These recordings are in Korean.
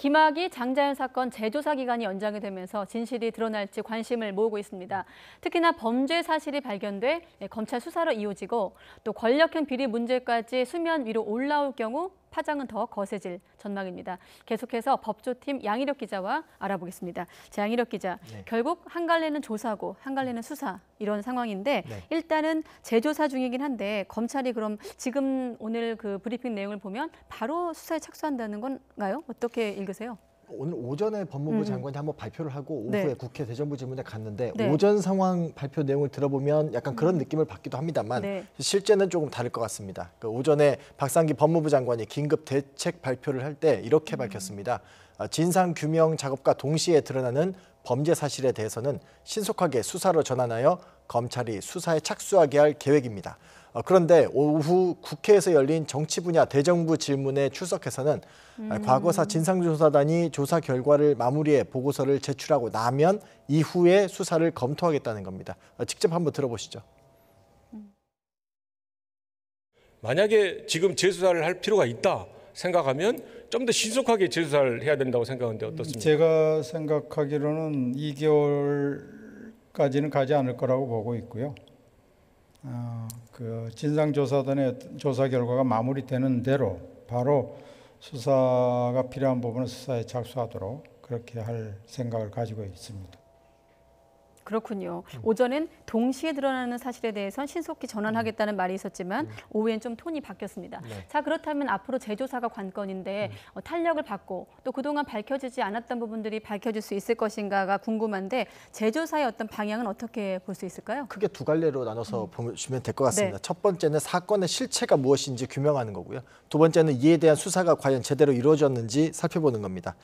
김학의, 장자연 사건 재조사 기간이 연장이 되면서 진실이 드러날지 관심을 모으고 있습니다. 특히나 범죄 사실이 발견돼 검찰 수사로 이어지고 또 권력형 비리 문제까지 수면 위로 올라올 경우 파장은 더 거세질 전망입니다. 계속해서 법조팀 양희력 기자와 알아보겠습니다. 자, 양희력 기자, 네. 결국 한 갈래는 조사고 한 갈래는 수사 이런 상황인데 일단은 재조사 중이긴 한데 검찰이 그럼 지금 오늘 그 브리핑 내용을 보면 바로 수사에 착수한다는 건가요? 어떻게 읽으세요? 오늘 오전에 법무부 장관이 한번 발표를 하고 오후에 국회 대정부 질문에 갔는데 오전 상황 발표 내용을 들어보면 약간 그런 느낌을 받기도 합니다만 실제는 조금 다를 것 같습니다. 오전에 박상기 법무부 장관이 긴급 대책 발표를 할 때 이렇게 밝혔습니다. 진상규명 작업과 동시에 드러나는 범죄 사실에 대해서는 신속하게 수사로 전환하여 검찰이 수사에 착수하게 할 계획입니다. 그런데 오후 국회에서 열린 정치 분야 대정부 질문에 출석해서는 과거사 진상조사단이 조사 결과를 마무리해 보고서를 제출하고 나면 이후에 수사를 검토하겠다는 겁니다. 직접 한번 들어보시죠. 만약에 지금 재수사를 할 필요가 있다 생각하면 좀 더 신속하게 재수사를 해야 된다고 생각하는데 어떻습니까? 제가 생각하기로는 2개월까지는 가지 않을 거라고 보고 있고요. 그 진상조사단의 조사 결과가 마무리되는 대로 바로 수사가 필요한 부분은 수사에 착수하도록 그렇게 할 생각을 가지고 있습니다. 그렇군요. 오전엔 동시에 드러나는 사실에 대해서는 신속히 전환하겠다는 말이 있었지만 오후엔 좀 톤이 바뀌었습니다. 자, 그렇다면 앞으로 재조사가 관건인데 탄력을 받고 또 그동안 밝혀지지 않았던 부분들이 밝혀질 수 있을 것인가가 궁금한데 재조사의 어떤 방향은 어떻게 볼 수 있을까요? 크게 두 갈래로 나눠서 보시면 될 것 같습니다. 첫 번째는 사건의 실체가 무엇인지 규명하는 거고요. 두 번째는 이에 대한 수사가 과연 제대로 이루어졌는지 살펴보는 겁니다.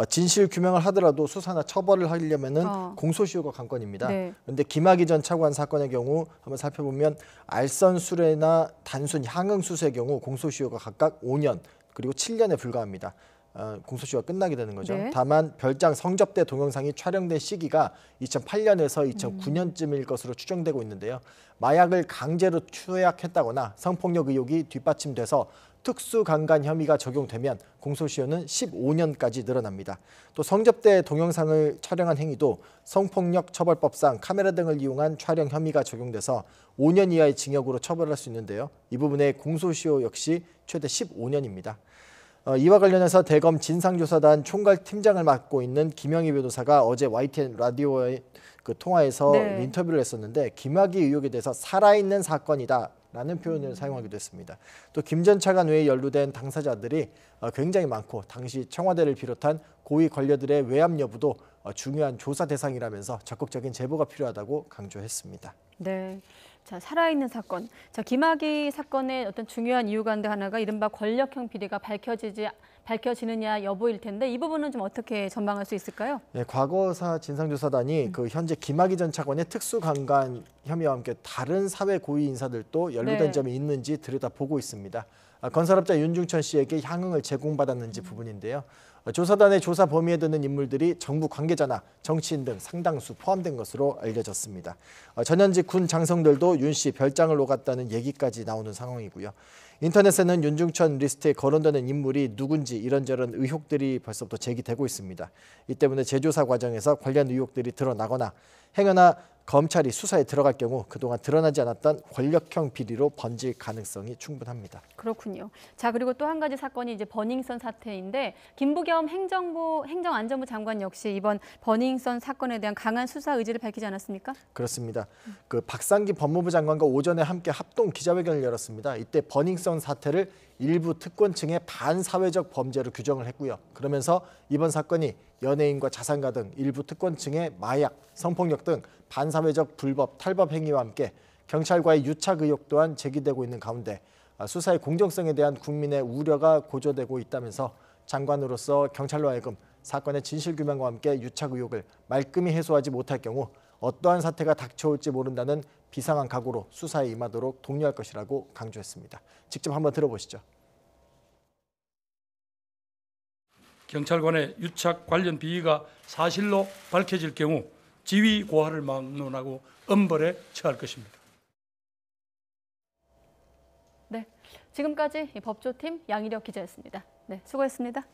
진실 규명을 하더라도 수사나 처벌을 하려면은 공소시효가 관건입니다. 그런데 김학의 전 차관 사건의 경우 한번 살펴보면 알선 수뢰나 단순 향응 수수의 경우 공소시효가 각각 5년 그리고 7년에 불과합니다. 공소시효가 끝나게 되는 거죠. 다만 별장 성접대 동영상이 촬영된 시기가 2008년에서 2009년쯤일 것으로 추정되고 있는데요. 마약을 강제로 투약했다거나 성폭력 의혹이 뒷받침돼서 특수강간 혐의가 적용되면 공소시효는 15년까지 늘어납니다. 또 성접대 동영상을 촬영한 행위도 성폭력 처벌법상 카메라 등을 이용한 촬영 혐의가 적용돼서 5년 이하의 징역으로 처벌할 수 있는데요. 이 부분의 공소시효 역시 최대 15년입니다. 이와 관련해서 대검 진상조사단 총괄팀장을 맡고 있는 김영희 변호사가 어제 YTN 라디오의 그 통화에서 인터뷰를 했었는데 김학의 의혹에 대해서 살아있는 사건이다. 라는 표현을 사용하기도 했습니다. 또 김 전 차관 외에 연루된 당사자들이 굉장히 많고 당시 청와대를 비롯한 고위 관료들의 외압 여부도 중요한 조사 대상이라면서 적극적인 제보가 필요하다고 강조했습니다. 네, 자 살아있는 사건. 자 김학의 사건의 어떤 중요한 이유 가운데 하나가 이른바 권력형 비리가 밝혀지느냐 여부일 텐데 이 부분은 좀 어떻게 전망할 수 있을까요? 네, 과거사 진상조사단이 그 현재 김학의 전 차관의 특수강간 혐의와 함께 다른 사회 고위 인사들도 연루된 점이 있는지 들여다보고 있습니다. 건설업자 윤중천 씨에게 향응을 제공받았는지 부분인데요. 조사단의 조사 범위에 드는 인물들이 정부 관계자나 정치인 등 상당수 포함된 것으로 알려졌습니다. 전현직 군 장성들도 윤 씨 별장을 오갔다는 얘기까지 나오는 상황이고요. 인터넷에는 윤중천 리스트에 거론되는 인물이 누군지 이런저런 의혹들이 벌써부터 제기되고 있습니다. 이 때문에 재조사 과정에서 관련 의혹들이 드러나거나 행여나 검찰이 수사에 들어갈 경우 그동안 드러나지 않았던 권력형 비리로 번질 가능성이 충분합니다. 그렇군요. 자 그리고 또 한 가지 사건이 이제 버닝썬 사태인데 김부겸 행정안전부 장관 역시 이번 버닝썬 사건에 대한 강한 수사 의지를 밝히지 않았습니까? 그렇습니다. 그 박상기 법무부 장관과 오전에 함께 합동 기자회견을 열었습니다. 이때 버닝썬 사태를 일부 특권층의 반사회적 범죄로 규정을 했고요. 그러면서 이번 사건이 연예인과 자산가 등 일부 특권층의 마약, 성폭력 등 반사회적 불법, 탈법 행위와 함께 경찰과의 유착 의혹 또한 제기되고 있는 가운데 수사의 공정성에 대한 국민의 우려가 고조되고 있다면서 장관으로서 경찰로 하여금 사건의 진실규명과 함께 유착 의혹을 말끔히 해소하지 못할 경우 어떠한 사태가 닥쳐올지 모른다는 비상한 각오로 수사에 임하도록 독려할 것이라고 강조했습니다. 직접 한번 들어보시죠. 경찰관의 유착 관련 비위가 사실로 밝혀질 경우 지위 고하를 막론하고 엄벌에 처할 것입니다. 네, 지금까지 법조팀 양희력 기자였습니다. 네, 수고했습니다.